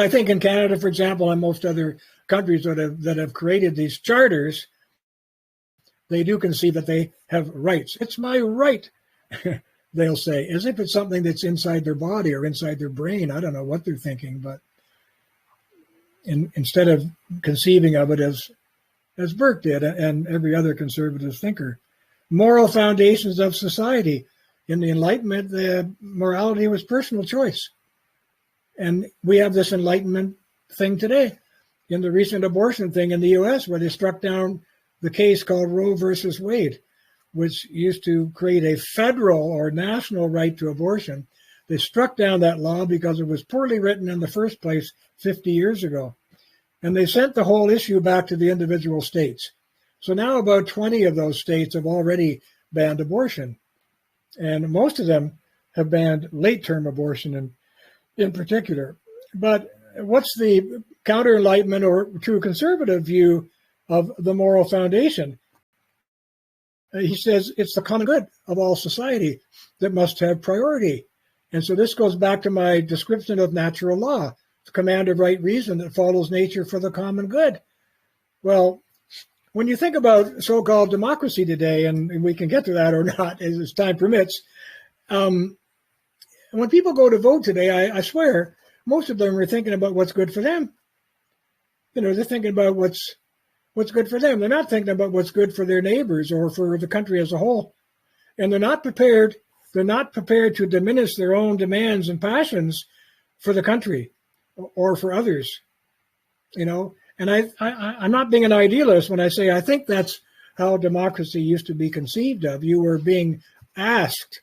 I think in Canada, for example, and most other countries that have created these charters, they do concede that they have rights. It's my right, they'll say, as if it's something that's inside their body or inside their brain. I don't know what they're thinking, but instead of conceiving of it as Burke did and every other conservative thinker. Moral foundations of society. In the Enlightenment, the morality was personal choice. And we have this Enlightenment thing today. In the recent abortion thing in the U.S., where they struck down the case called Roe versus Wade, which used to create a federal or national right to abortion. They struck down that law because it was poorly written in the first place 50 years ago. And they sent the whole issue back to the individual states. So now about 20 of those states have already banned abortion. And most of them have banned late-term abortion in particular. But what's the counter-enlightenment or true conservative view of the moral foundation? He says it's the common good of all society that must have priority. And so this goes back to my description of natural law, the command of right reason that follows nature for the common good. Well, when you think about so-called democracy today, and we can get to that or not as time permits, when people go to vote today, I swear, most of them are thinking about what's good for them. They're thinking about what's good for them. They're not thinking about what's good for their neighbors or for the country as a whole. And they're not prepared to diminish their own demands and passions for the country or for others, And I'm not being an idealist when I say I think that's how democracy used to be conceived of. You were being asked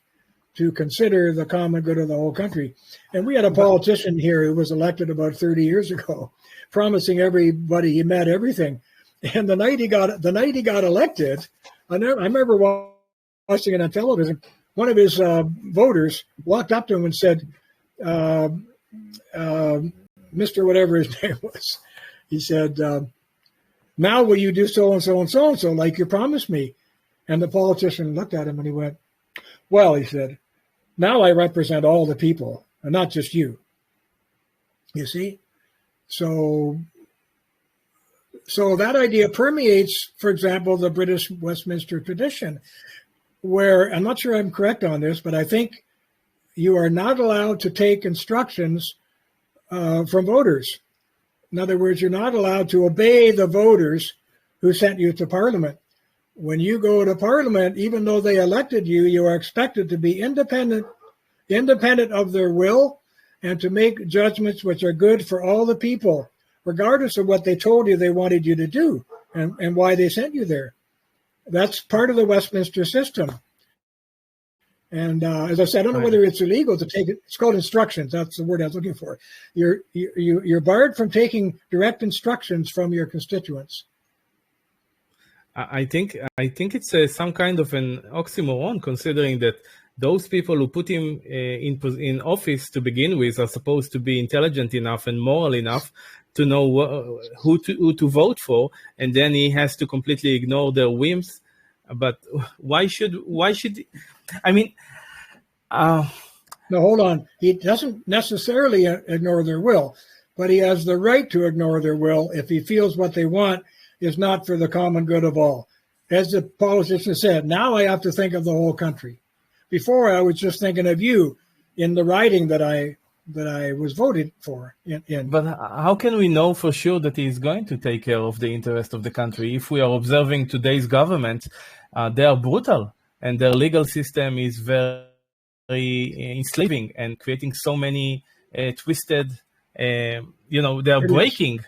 to consider the common good of the whole country. And we had a politician here who was elected about 30 years ago, promising everybody he met everything. And the night he got elected, I remember watching it on television. One of his voters walked up to him and said, Mr. whatever his name was, he said, now will you do so and so and so and so like you promised me? And the politician looked at him and he went, well, he said, now I represent all the people and not just you. You see? So that idea permeates, for example, the British Westminster tradition. where I'm not sure I'm correct on this, but I think you are not allowed to take instructions from voters. In other words, you're not allowed to obey the voters who sent you to Parliament. When you go to Parliament, even though they elected you, you are expected to be independent of their will and to make judgments which are good for all the people, regardless of what they told you they wanted you to do and why they sent you there. That's part of the Westminster system. And as I said, I don't know whether it's illegal to take it. It's called instructions. That's the word I was looking for. You're barred from taking direct instructions from your constituents. I think it's some kind of an oxymoron, considering that those people who put him in office to begin with are supposed to be intelligent enough and moral enough to know who to vote for, and then he has to completely ignore their whims. But why should I mean? No, hold on. He doesn't necessarily ignore their will, but he has the right to ignore their will if he feels what they want is not for the common good of all. As the politician said, now I have to think of the whole country. Before I was just thinking of you in the riding that I was voted for. But how can we know for sure that he is going to take care of the interest of the country? If we are observing today's government, they are brutal, and their legal system is very enslaving and creating so many twisted, they are breaking.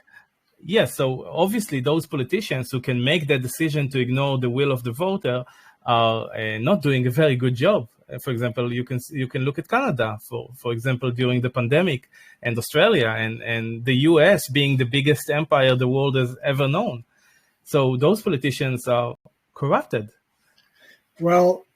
Yes, so obviously those politicians who can make that decision to ignore the will of the voter are not doing a very good job. For example, you can look at Canada, for example, during the pandemic, and Australia, and the US being the biggest empire the world has ever known. So those politicians are corrupted. Well,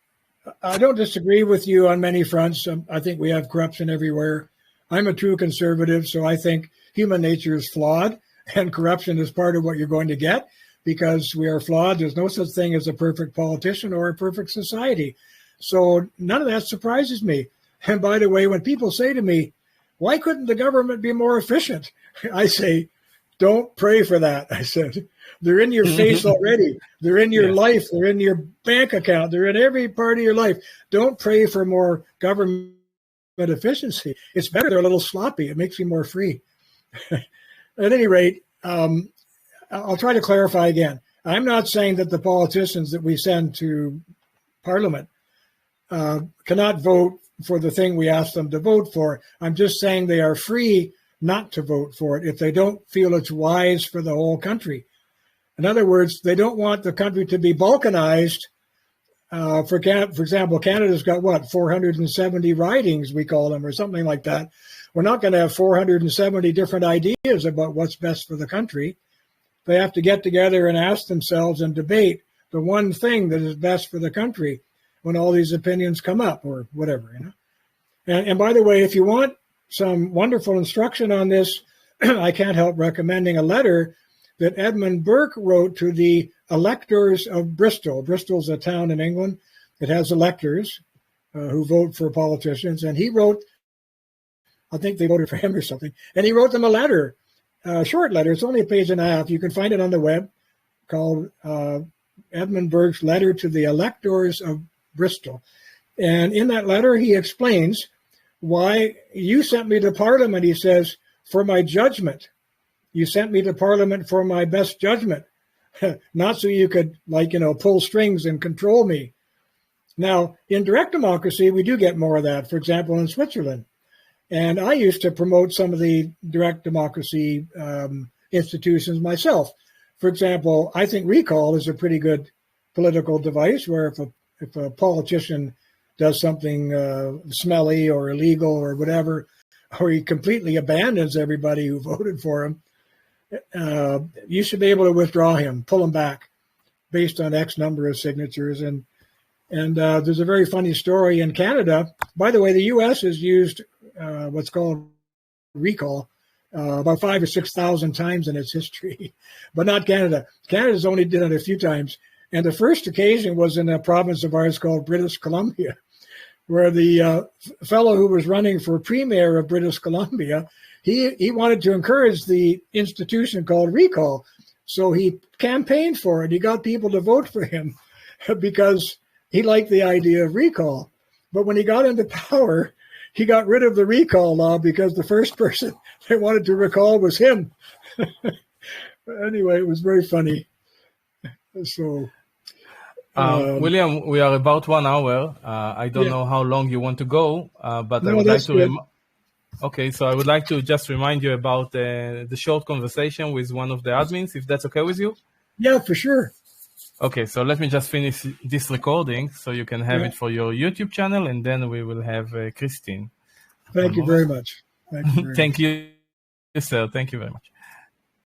I don't disagree with you on many fronts. I think we have corruption everywhere. I'm a true conservative, so I think human nature is flawed, and corruption is part of what you're going to get because we are flawed. There's no such thing as a perfect politician or a perfect society. So none of that surprises me. And by the way, when people say to me, why couldn't the government be more efficient? I say, don't pray for that. I said, they're in your face already. They're in your life. They're in your bank account. They're in every part of your life. Don't pray for more government efficiency. It's better. They're a little sloppy. It makes you more free. At any rate, I'll try to clarify again. I'm not saying that the politicians that we send to Parliament cannot vote for the thing we ask them to vote for. I'm just saying they are free not to vote for it if they don't feel it's wise for the whole country. In other words, they don't want the country to be balkanized. For example, Canada's got 470 ridings, we call them, or something like that. We're not going to have 470 different ideas about what's best for the country. They have to get together and ask themselves and debate the one thing that is best for the country when all these opinions come up or whatever, And by the way, if you want some wonderful instruction on this, I can't help recommending a letter that Edmund Burke wrote to the electors of Bristol. Bristol's a town in England that has electors who vote for politicians. And he wrote, I think they voted for him or something, and he wrote them a letter, a short letter. It's only a page and a half. You can find it on the web, called Edmund Burke's Letter to the Electors of Bristol. And in that letter, he explains why you sent me to Parliament, he says, for my judgment. You sent me to Parliament for my best judgment, not so you could, pull strings and control me. Now, in direct democracy, we do get more of that, for example, in Switzerland. And I used to promote some of the direct democracy institutions myself. For example, I think recall is a pretty good political device where if a politician does something smelly or illegal or whatever, or he completely abandons everybody who voted for him, you should be able to withdraw him, pull him back based on X number of signatures. And there's a very funny story in Canada. By the way, the U.S. has used what's called recall about 5,000 or 6,000 times in its history, but not Canada. Canada's only did it a few times. And the first occasion was in a province of ours called British Columbia, where the fellow who was running for premier of British Columbia, he wanted to encourage the institution called recall. So he campaigned for it. He got people to vote for him because he liked the idea of recall. But when he got into power, he got rid of the recall law because the first person they wanted to recall was him. Anyway, it was very funny. So, William, we are about 1 hour. I don't know how long you want to go, but no, I would like to. Okay, so I would like to just remind you about the short conversation with one of the admins, if that's okay with you. Yeah, for sure. Okay, so let me just finish this recording so you can have it for your YouTube channel, and then we will have Christine. Thank you very much. Thank you, sir. Thank you very much.